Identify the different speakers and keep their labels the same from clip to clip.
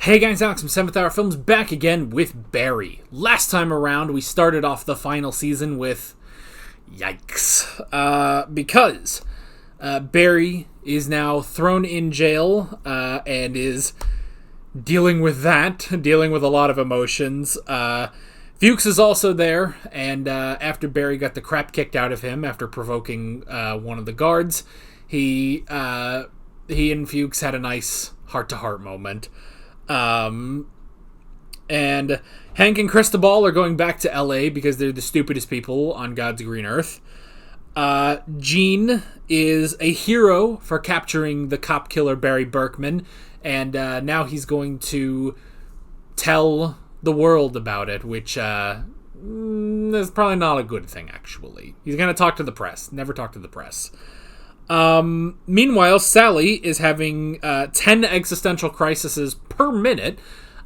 Speaker 1: Hey guys, Alex from 7th Hour Films back again with Barry. Last time around, we started off the final season with... yikes. Because Barry is now thrown in jail and is dealing with that, dealing with a lot of emotions. Fuchs is also there, and after Barry got the crap kicked out of him after provoking one of the guards, he and Fuchs had a nice heart-to-heart moment. And Hank and Cristobal are going back to LA because they're the stupidest people on God's green earth. Gene is a hero for capturing the cop killer Barry Berkman, and now he's going to tell the world about it, which is probably not a good thing, actually. He's going to talk to the press. Never talk to the press. Meanwhile, Sally is having 10 existential crises per minute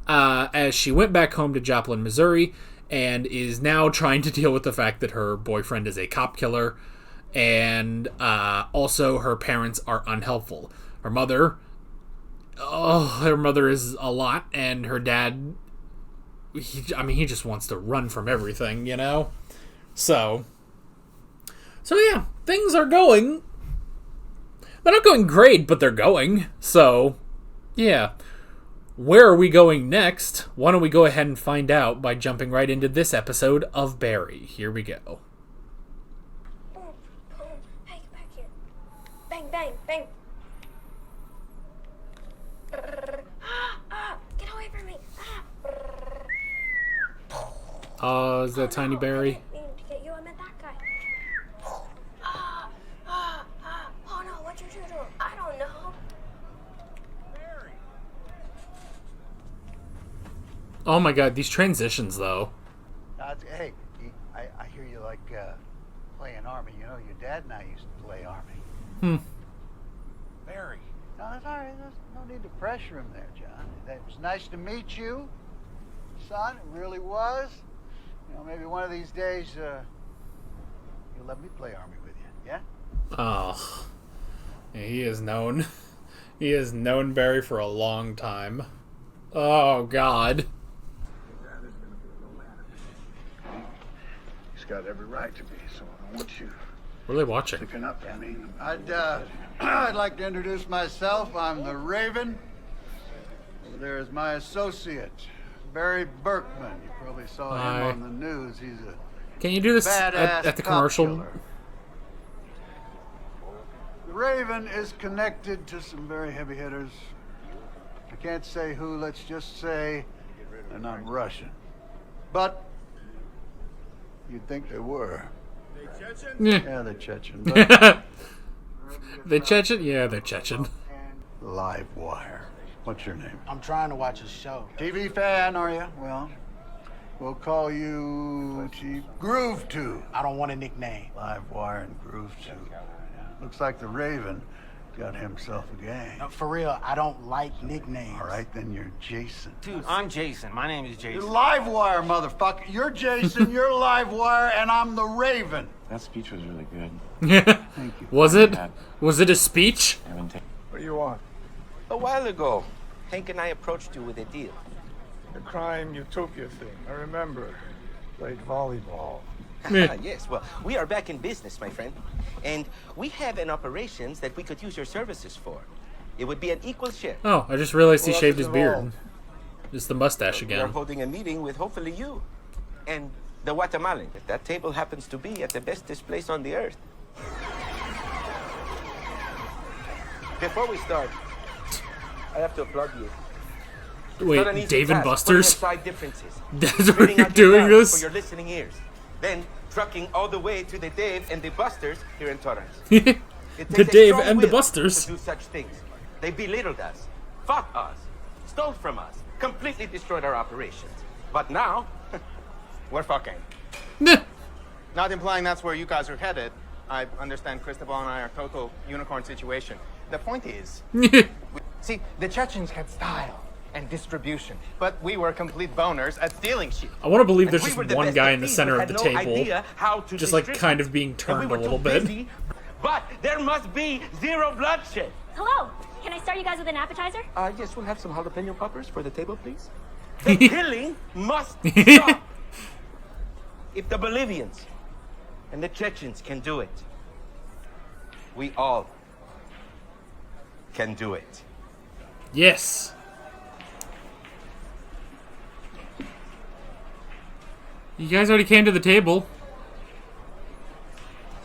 Speaker 1: as she went back home to Joplin, Missouri, and is now trying to deal with the fact that her boyfriend is a cop killer, and also her parents are unhelpful. Her mother is a lot, and her dad, he just wants to run from everything, you know? So yeah, things are going... they're not going great, but they're going. So, yeah. Where are we going next? Why don't we go ahead and find out by jumping right into this episode of Barry. Here we go.
Speaker 2: Boom, boom. Hey, back here. Bang, bang, bang. Get away from me.
Speaker 1: Is that Tiny Barry?
Speaker 2: I didn't mean to get you. I meant that guy. Oh no, what'd you do? I don't know.
Speaker 1: Oh my god, these transitions, though.
Speaker 3: Hey, I hear you like playing Army. You know, your dad and I used to play Army. Barry. No, that's all right. There's no need to pressure him there, John. It was nice to meet you, son. It really was. You know, maybe one of these days you'll let me play Army with you, yeah?
Speaker 1: Oh. He has known Barry for a long time. Oh, God.
Speaker 3: He's got every right to be, so I want you
Speaker 1: What are they watching?
Speaker 3: picking up. I mean, I'd like to introduce myself. I'm the Raven. Over there is my associate, Barry Berkman. You probably saw
Speaker 1: Hi.
Speaker 3: him on the news. He's a
Speaker 1: Can you do this
Speaker 3: badass
Speaker 1: at the
Speaker 3: cop
Speaker 1: commercial?
Speaker 3: killer. The Raven is connected to some very heavy hitters. I can't say who, let's just say they're not Russian. But you'd think they were.
Speaker 1: Yeah.
Speaker 3: Yeah, they're Chechen. But
Speaker 1: They Chechen? Yeah, they're Chechen.
Speaker 3: Live Wire. What's your name?
Speaker 4: I'm trying to watch a show.
Speaker 3: TV fan, are you? Well, we'll call you Chief Groove 2.
Speaker 4: I don't want a nickname.
Speaker 3: Live Wire and Groove 2. Looks like the Raven got himself a gang.
Speaker 4: No, for real, I don't like nicknames.
Speaker 3: All right, then you're Jason.
Speaker 5: Dude, I'm Jason. My name is
Speaker 3: You're
Speaker 5: Jason.
Speaker 3: Live Wire, motherfucker. You're Jason, you're Live Wire, and I'm the Raven.
Speaker 5: That speech was really good.
Speaker 3: Thank you.
Speaker 1: Was it? Was it a speech?
Speaker 3: What do you want?
Speaker 6: A while ago, Hank and I approached you with a deal.
Speaker 7: The crime utopia thing. I remember. Played volleyball.
Speaker 6: Yes, well, we are back in business, my friend. And we have an operations that we could use your services for. It would be an equal share.
Speaker 1: Oh, I just realized he
Speaker 7: Well,
Speaker 1: shaved his
Speaker 7: that's
Speaker 1: beard.
Speaker 7: involved.
Speaker 1: Just the mustache
Speaker 6: We are
Speaker 1: again.
Speaker 6: holding a meeting with hopefully you and the Guatemalan. That table happens to be at the bestest place on the earth. Before we start, I have to applaud you. Not an
Speaker 1: Wait,
Speaker 6: easy
Speaker 1: Dave and
Speaker 6: task,
Speaker 1: Buster's?
Speaker 6: putting aside differences.
Speaker 1: That's where
Speaker 6: Spitting
Speaker 1: you're
Speaker 6: out your
Speaker 1: doing
Speaker 6: love
Speaker 1: this?
Speaker 6: For your listening ears. Then trucking all the way to the Dave and the Busters here in Torrance.
Speaker 1: The
Speaker 6: It takes a
Speaker 1: Dave
Speaker 6: strong
Speaker 1: and the
Speaker 6: will
Speaker 1: Busters.
Speaker 6: to do such things. They belittled us, fought us, stole from us, completely destroyed our operations. But now, we're fucking.
Speaker 8: Not implying that's where you guys are headed. I understand Cristobal and I are total unicorn situation. The point is, see, the Chechens had style and distribution, but we were complete boners at stealing shit.
Speaker 1: I want to believe there's
Speaker 6: We
Speaker 1: just
Speaker 6: were the
Speaker 1: one
Speaker 6: best
Speaker 1: guy
Speaker 6: at
Speaker 1: in the
Speaker 6: thieves,
Speaker 1: center
Speaker 6: but
Speaker 1: of the
Speaker 6: had no
Speaker 1: table,
Speaker 6: idea how to
Speaker 1: just like
Speaker 6: distribute.
Speaker 1: kind of being
Speaker 6: And
Speaker 1: turned
Speaker 6: we
Speaker 1: a
Speaker 6: were
Speaker 1: little
Speaker 6: too
Speaker 1: bit.
Speaker 6: busy, but there must be zero bloodshed.
Speaker 2: Hello. Can I start you guys with an appetizer?
Speaker 6: Yes, we'll have some jalapeno poppers for the table, please. The killing must stop. If the Bolivians and the Chechens can do it, we all can do it.
Speaker 1: Yes. You guys already came to the table.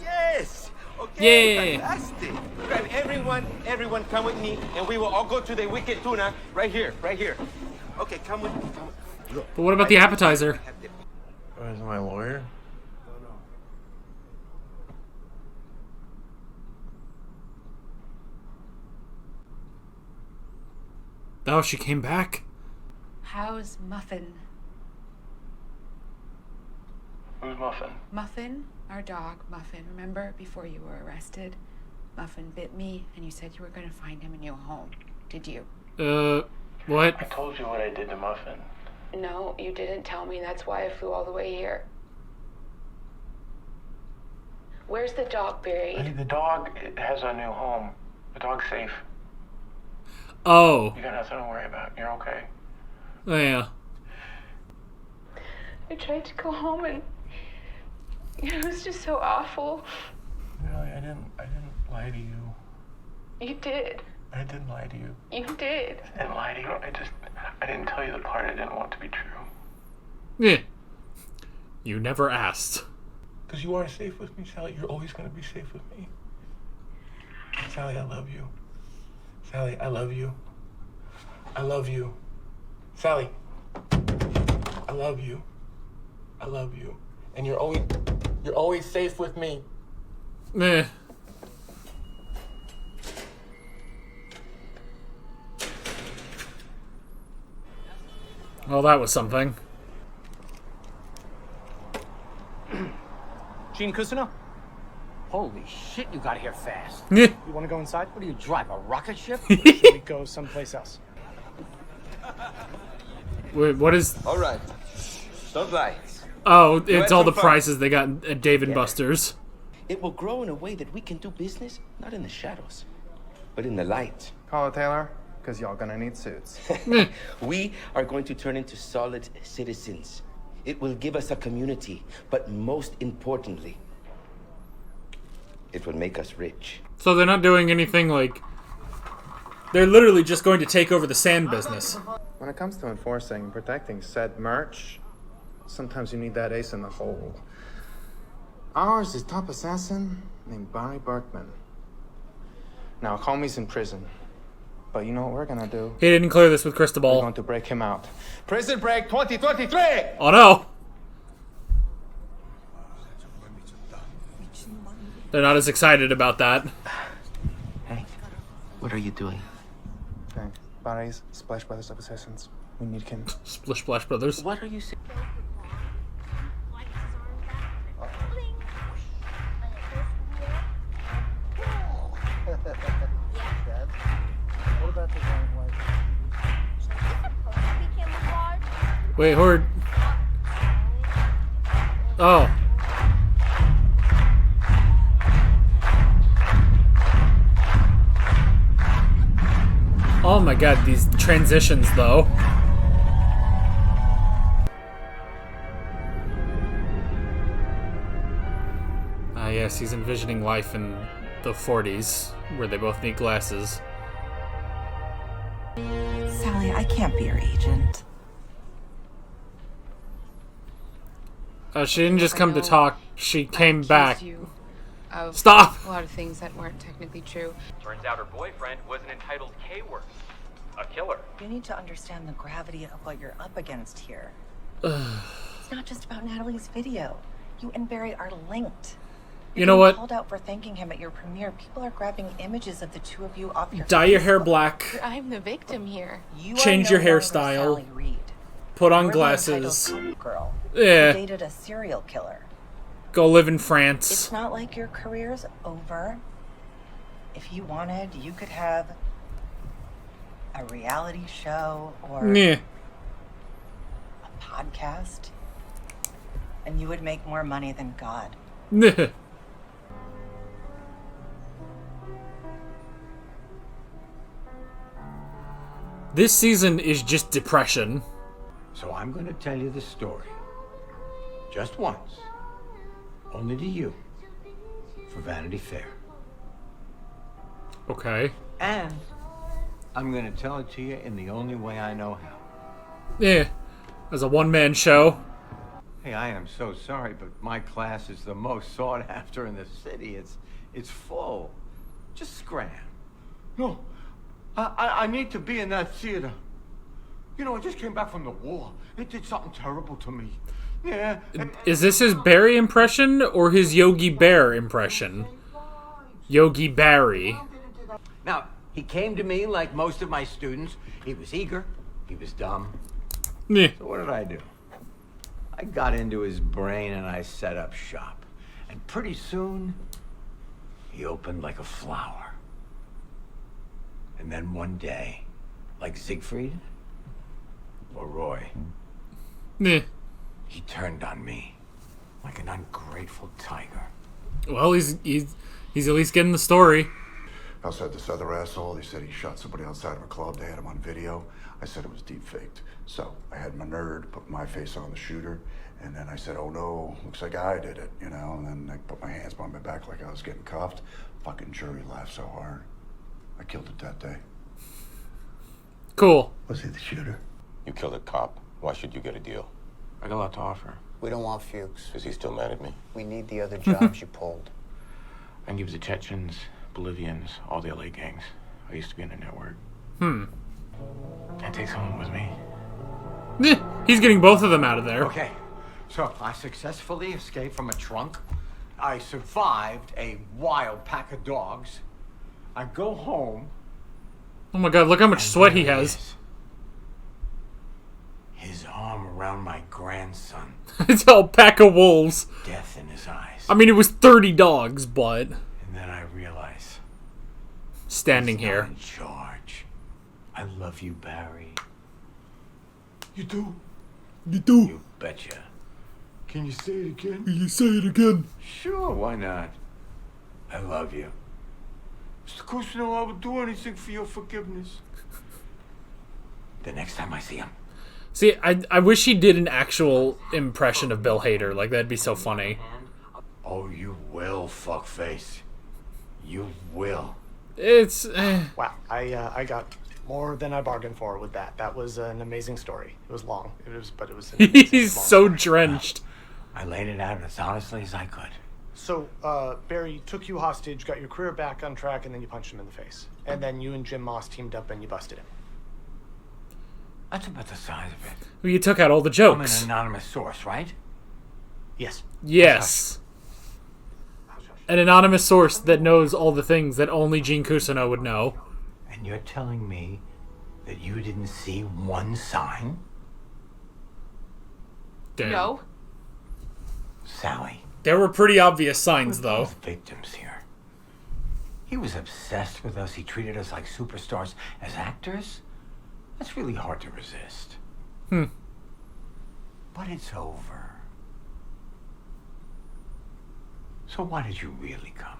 Speaker 6: Yes. Okay.
Speaker 1: Yeah.
Speaker 6: Fantastic. Grab everyone, come with me, and we will all go to the Wicked Tuna right here. Okay, come with me. Look,
Speaker 1: But what about the appetizer?
Speaker 5: Where's my lawyer?
Speaker 1: Oh, she came back.
Speaker 9: How's Muffin?
Speaker 5: Who's Muffin?
Speaker 9: Muffin, our dog, Muffin. Remember before you were arrested? Muffin bit me, and you said you were going to find him a new home. Did you?
Speaker 1: What?
Speaker 5: I told you what I did to Muffin.
Speaker 9: No, you didn't tell me. That's why I flew all the way here. Where's the dog buried?
Speaker 5: The dog has a new home. The dog's safe.
Speaker 1: Oh.
Speaker 5: You got nothing to worry about. You're okay.
Speaker 1: Oh, yeah.
Speaker 9: I tried to go home, and it was just so awful.
Speaker 5: Really, I didn't lie to you.
Speaker 9: You did.
Speaker 5: I didn't lie to you.
Speaker 9: You did.
Speaker 5: I didn't lie to you. I didn't tell you the part I didn't want to be true.
Speaker 1: Yeah. You never asked.
Speaker 5: Because you are safe with me, Sally. You're always going to be safe with me. Sally, I love you. Sally, I love you. I love you. Sally, I love you. I love you. And you're always safe with me.
Speaker 1: Meh. Well, that was something.
Speaker 10: Gene Cousineau? Holy shit, you got here fast.
Speaker 1: Yeah.
Speaker 10: You want to go inside? What do you drive, a rocket ship? Or should we go someplace else?
Speaker 1: Wait, what is...
Speaker 6: All right. Don't lie.
Speaker 1: Oh, it's all the
Speaker 6: fun.
Speaker 1: prices they got at Dave & Buster's.
Speaker 6: It will grow in a way that we can do business, not in the shadows, but in the light.
Speaker 8: Call it Taylor, because y'all gonna need suits.
Speaker 6: We are going to turn into solid citizens. It will give us a community, but most importantly, it will make us rich.
Speaker 1: So they're not doing anything like... They're literally just going to take over the sand business.
Speaker 8: When it comes to enforcing and protecting said merch, sometimes you need that ace in the hole. Ours is top assassin named Barry Berkman. Now, homie's in prison, but you know what we're gonna do?
Speaker 1: He didn't clear this with
Speaker 8: We're
Speaker 1: Cristobal.
Speaker 8: going to break him out. Prison break 2023!
Speaker 1: Oh no! They're not as excited about that.
Speaker 6: Hey, what are you doing?
Speaker 8: Okay, Barry's Splash Brothers of Assassins. We need him.
Speaker 1: Splish Splash Brothers.
Speaker 6: What are you saying?
Speaker 3: What about the brown and white?
Speaker 1: Wait, Horde. Oh. Oh my god, these transitions though. Ah yes, he's envisioning life in the 40s, where they both need glasses.
Speaker 11: Sally, I can't be your agent.
Speaker 1: She didn't just come to
Speaker 9: know.
Speaker 1: talk, she came back.
Speaker 9: Accused you of
Speaker 1: Stop!
Speaker 9: a lot of things that weren't technically true.
Speaker 12: Turns out her boyfriend was an entitled K-word. A killer.
Speaker 11: You need to understand the gravity of what you're up against here. It's not just about Natalie's video. You and Barry are linked.
Speaker 1: You know what?
Speaker 11: Called out for thanking him at your premiere. People are grabbing images of the two of you off your
Speaker 1: Dye your hair
Speaker 11: Facebook.
Speaker 1: black,
Speaker 9: I'm the victim here.
Speaker 11: You
Speaker 1: change
Speaker 11: are
Speaker 1: your
Speaker 11: no longer
Speaker 1: hairstyle,
Speaker 11: Sally Reed.
Speaker 1: put on
Speaker 11: You're the
Speaker 1: glasses,
Speaker 11: entitled girl who
Speaker 1: yeah,
Speaker 11: dated a serial killer.
Speaker 1: go live in
Speaker 11: It's
Speaker 1: France.
Speaker 11: not like your career's over. If you wanted, you could have a reality show or
Speaker 1: Yeah.
Speaker 11: a podcast, and you would make more money than God.
Speaker 1: This season is just depression.
Speaker 13: So I'm going to tell you the story. Just once. Only to you. For Vanity Fair.
Speaker 1: Okay.
Speaker 13: And I'm going to tell it to you in the only way I know how.
Speaker 1: Yeah. As a one-man show.
Speaker 13: Hey, I am so sorry, but my class is the most sought after in the city. It's full. Just scram. No. I need to be in that theater. You know, I just came back from the war. It did something terrible to me. Yeah.
Speaker 1: Is this his Barry impression or his Yogi Bear impression? Yogi Barry.
Speaker 13: Now, he came to me like most of my students. He was eager. He was dumb.
Speaker 1: Yeah.
Speaker 13: So what did I do? I got into his brain and I set up shop. And pretty soon, he opened like a flower. And then one day, like Siegfried or Roy,
Speaker 1: Yeah.
Speaker 13: he turned on me like an ungrateful tiger.
Speaker 1: Well, he's at least getting the story.
Speaker 14: Outside this other asshole, he said he shot somebody outside of a club. They had him on video. I said it was deep faked. So I had my nerd put my face on the shooter, and then I said, oh no, looks like I did it, you know? And then I put my hands behind my back like I was getting cuffed. Fucking jury laughed so hard. I killed it that day.
Speaker 1: Cool.
Speaker 14: Was he the shooter?
Speaker 15: You killed a cop. Why should you get a deal?
Speaker 16: I got a lot to offer.
Speaker 15: We don't want Fuchs. Is he still mad at me?
Speaker 16: We need the other jobs you pulled. I can give the Chechens, Bolivians, all the LA gangs. I used to be in a network. Can I take someone with me?
Speaker 1: He's getting both of them out of there.
Speaker 13: Okay, so I successfully escaped from a trunk. I survived a wild pack of dogs. I go home.
Speaker 1: Oh my god, look how much sweat he has.
Speaker 13: His arm around my grandson.
Speaker 1: It's all pack of wolves.
Speaker 13: Death in his eyes.
Speaker 1: I mean, it was 30 dogs, but...
Speaker 13: And then I realize...
Speaker 1: Standing
Speaker 13: he's
Speaker 1: here.
Speaker 13: not in charge. I love you, Barry.
Speaker 14: You do?
Speaker 1: You do?
Speaker 13: You betcha. Can you say it again?
Speaker 1: Can you say it again?
Speaker 13: Sure, why not? I love you. Mr. Cousineau, I would do anything for your forgiveness. The next time I see him.
Speaker 1: See, I wish he did an actual impression of Bill Hader. Like, that'd be so funny.
Speaker 13: Oh, you will, fuckface. You will.
Speaker 1: It's...
Speaker 17: Wow, I got more than I bargained for with that. That was an amazing story. It was long. It was an amazing
Speaker 1: He's
Speaker 17: long
Speaker 1: so
Speaker 17: story.
Speaker 1: drenched.
Speaker 13: I laid it out as honestly as I could.
Speaker 17: So, Barry took you hostage, got your career back on track, and then you punched him in the face. And then you and Jim Moss teamed up and you busted him.
Speaker 13: That's about the size of it.
Speaker 1: Well, you took out all the
Speaker 13: I'm
Speaker 1: jokes.
Speaker 13: an anonymous source, right?
Speaker 17: Yes.
Speaker 1: Yes. An anonymous source that knows all the things that only Gene Cousineau would know.
Speaker 13: And you're telling me that you didn't see one sign?
Speaker 1: Damn.
Speaker 9: No.
Speaker 13: Sally.
Speaker 1: There were pretty obvious signs, though.
Speaker 13: Both victims here. He was obsessed with us. He treated us like superstars. As actors, that's really hard to resist. But it's over. So why did you really come?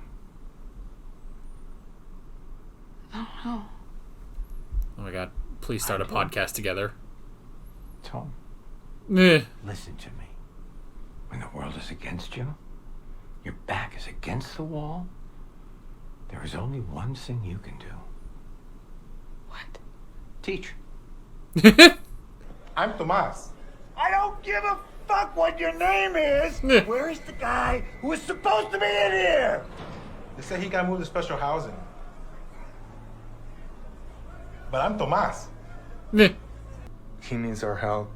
Speaker 9: I don't know.
Speaker 1: Oh my god. Please start a podcast together.
Speaker 13: Tom,
Speaker 1: Eh.
Speaker 13: listen to me. When the world is against you, your back is against the wall, there is only one thing you can do.
Speaker 9: What?
Speaker 13: Teach.
Speaker 7: I'm Tomas.
Speaker 4: I don't give a fuck what your name is. Where is the guy who is supposed to be in here?
Speaker 7: They say he got moved to special housing. But I'm Tomas.
Speaker 1: Eh.
Speaker 5: He needs our help.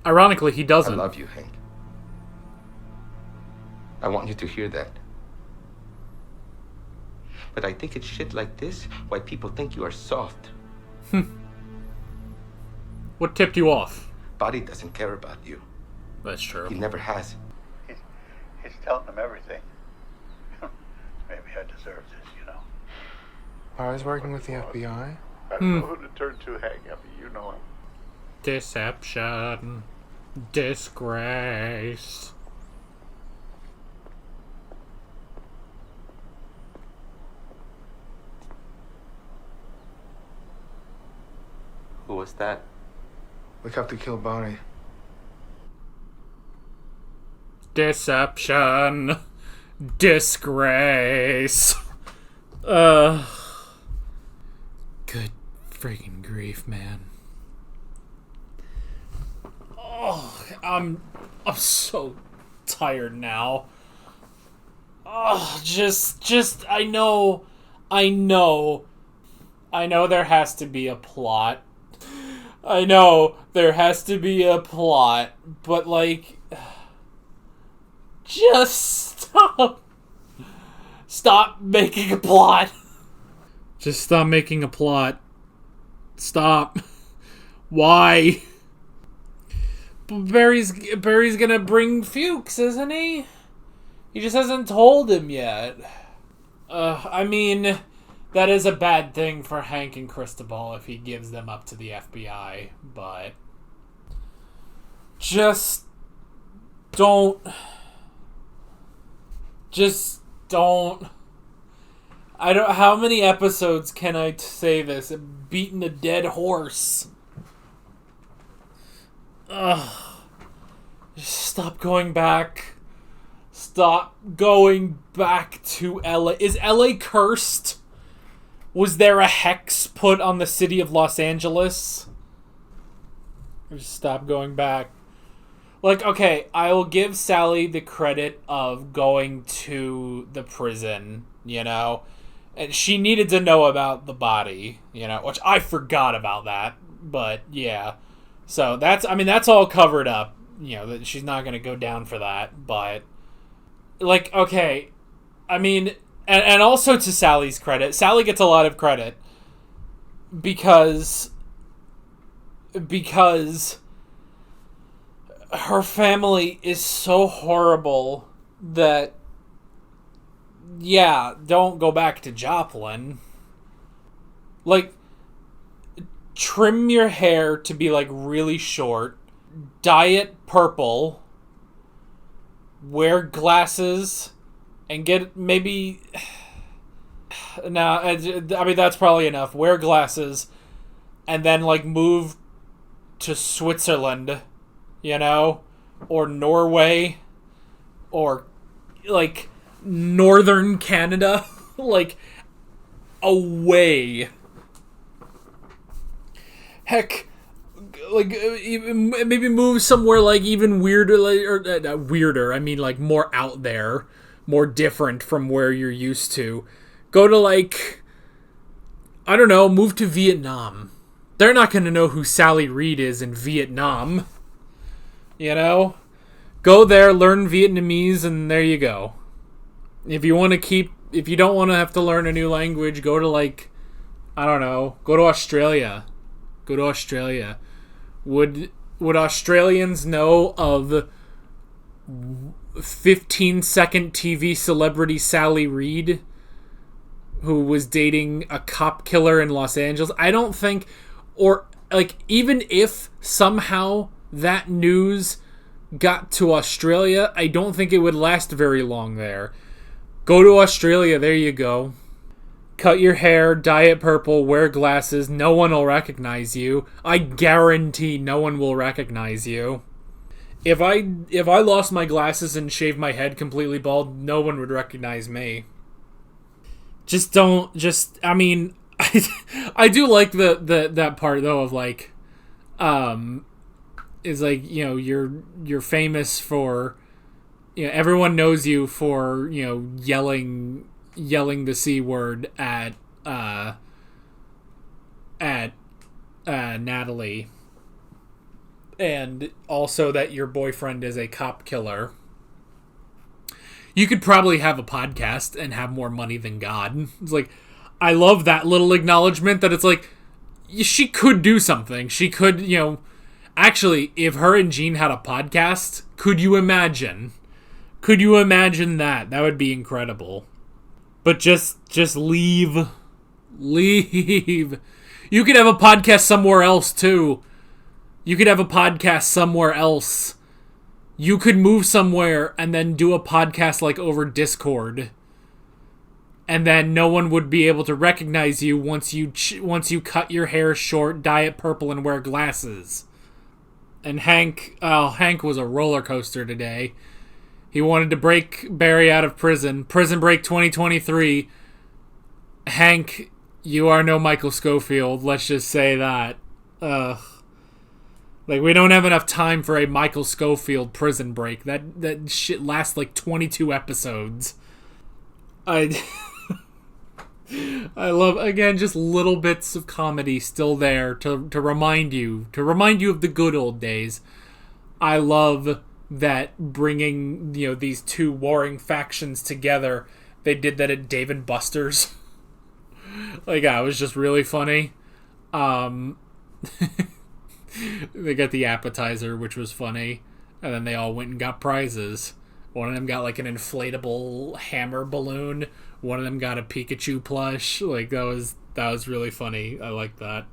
Speaker 1: Ironically, he doesn't.
Speaker 6: I love you, Hank. I want you to hear that. But I think it's shit like this why people think you are soft.
Speaker 1: What tipped you off?
Speaker 6: Buddy doesn't care about you.
Speaker 1: That's true.
Speaker 6: He never has.
Speaker 3: He's telling them everything. Maybe I deserve this, you know.
Speaker 5: I was working with the FBI.
Speaker 14: I don't know who to turn to, Hank. I mean, you know him.
Speaker 1: Deception. Disgrace.
Speaker 6: Who was that?
Speaker 5: We have to kill Barney.
Speaker 1: Deception. Disgrace. Good freaking grief, man. Oh, I'm so tired now. Oh, just I know there has to be a plot. I know there has to be a plot, but like, just stop. Stop making a plot. Just stop making a plot. Stop. Why? Barry's gonna bring Fuchs, isn't he? He just hasn't told him yet. I mean, that is a bad thing for Hank and Cristobal if he gives them up to the FBI, but just don't. How many episodes can I say this? Beating a dead horse. Ugh. Just stop going back. Stop going back to LA. Is LA cursed? Was there a hex put on the city of Los Angeles? Just stop going back. Like, okay, I will give Sally the credit of going to the prison, you know? And she needed to know about the body, you know, which I forgot about that. But, yeah. So, that's all covered up. You know, that she's not going to go down for that. But, like, okay. I mean, and also to Sally's credit, Sally gets a lot of credit. Because her family is so horrible that, yeah, don't go back to Joplin. Like, trim your hair to be, like, really short. Dye it purple. Wear glasses. And get maybe... Nah, I mean, that's probably enough. Wear glasses. And then, like, move to Switzerland. You know? Or Norway. Or, like, northern Canada. Like, away. Heck, like, maybe move somewhere, like, even weirder, like, or weirder, I mean, like, more out there, more different from where you're used to. Go to, like, I don't know, move to Vietnam. They're not going to know who Sally Reed is in Vietnam. You know? Go there, learn Vietnamese, and there you go. If you don't want to have to learn a new language, go to, like, I don't know, go to Australia. Go to Australia. Would Australians know of 15-second TV celebrity Sally Reed, who was dating a cop killer in Los Angeles? I don't think, or, like, even if somehow that news got to Australia, I don't think it would last very long there. Go to Australia, there you go. Cut your hair, dye it purple, wear glasses, no one will recognize you. I guarantee no one will recognize you. If I lost my glasses and shaved my head completely bald, no one would recognize me. I mean, I do like that part though of, like, is, like, you know, you're famous for, you know, everyone knows you for, you know, yelling the C word at Natalie, and also that your boyfriend is a cop killer. You could probably have a podcast and have more money than God. It's like, I love that little acknowledgement that it's like, she could do something. She could, you know, actually, if her and Gene had a podcast, could you imagine? Could you imagine that? That would be incredible. But just leave. Leave. You could have a podcast somewhere else, too. You could have a podcast somewhere else. You could move somewhere and then do a podcast, like, over Discord. and then no one would be able to recognize you once you cut your hair short, dye it purple, and wear glasses. And Hank was a roller coaster today. He wanted to break Barry out of prison. Prison Break 2023. Hank, you are no Michael Scofield. Let's just say that. Ugh. Like, we don't have enough time for a Michael Scofield Prison Break. That shit lasts like 22 episodes. I love, again, just little bits of comedy still there to remind you of the good old days. I love that bringing, these two warring factions together. They did that at Dave and Buster's. Like, it was just really funny. They got the appetizer, which was funny, and then they all went and got prizes. One of them got like an inflatable hammer balloon. One of them got a Pikachu plush. Like, that was really funny. I like that.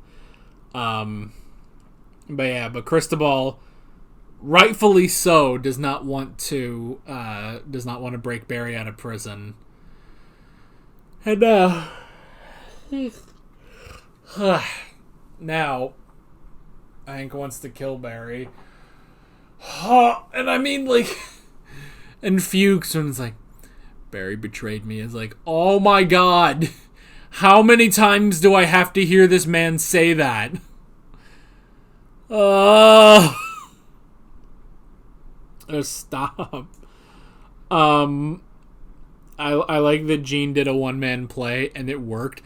Speaker 1: But Cristobal, rightfully so, does not want to break Barry out of prison. And now Hank wants to kill Barry. And I mean, like, and Fuchs, when it's like, Barry betrayed me, is like, oh my god, how many times do I have to hear this man say that? Stop. I like that Gene did a one-man play and it worked.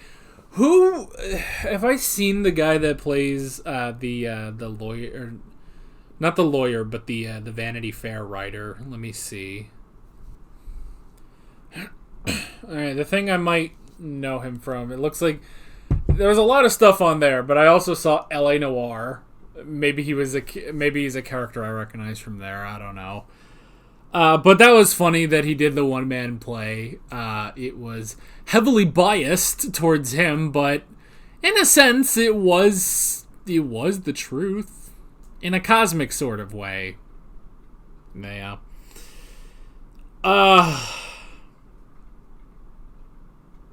Speaker 1: Who have I seen the guy that plays the lawyer, or not the lawyer, but the Vanity Fair writer? Let me see. All right, the thing I might know him from. It looks like there was a lot of stuff on there, but I also saw L.A. Noire. Maybe he's a character I recognize from there. I don't know. But that was funny that he did the one-man play. It was heavily biased towards him, but in a sense, it was the truth. In a cosmic sort of way. Yeah.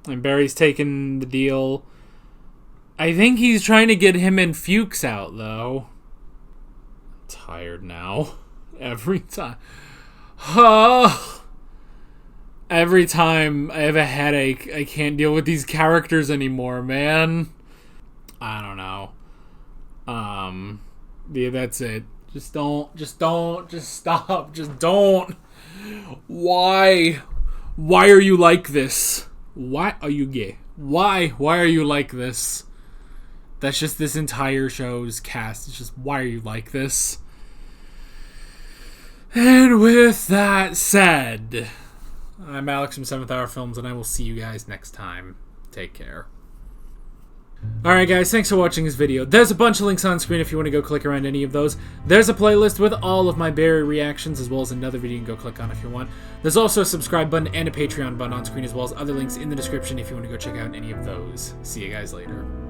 Speaker 1: And Barry's taking the deal. I think he's trying to get him and Fuchs out, though. I'm tired now. Every time. Every time I have a headache, I can't deal with these characters anymore, man. I don't know. Yeah, that's it. Just stop. Just don't. Why are you like this? Why are you gay? Why are you like this? That's just this entire show's cast. It's just, why are you like this? And with that said, I'm Alex from 7th Hour Films, and I will see you guys next time. Take care. Alright guys, thanks for watching this video. There's a bunch of links on screen if you want to go click around any of those. There's a playlist with all of my Barry reactions, as well as another video you can go click on if you want. There's also a subscribe button and a Patreon button on screen, as well as other links in the description if you want to go check out any of those. See you guys later.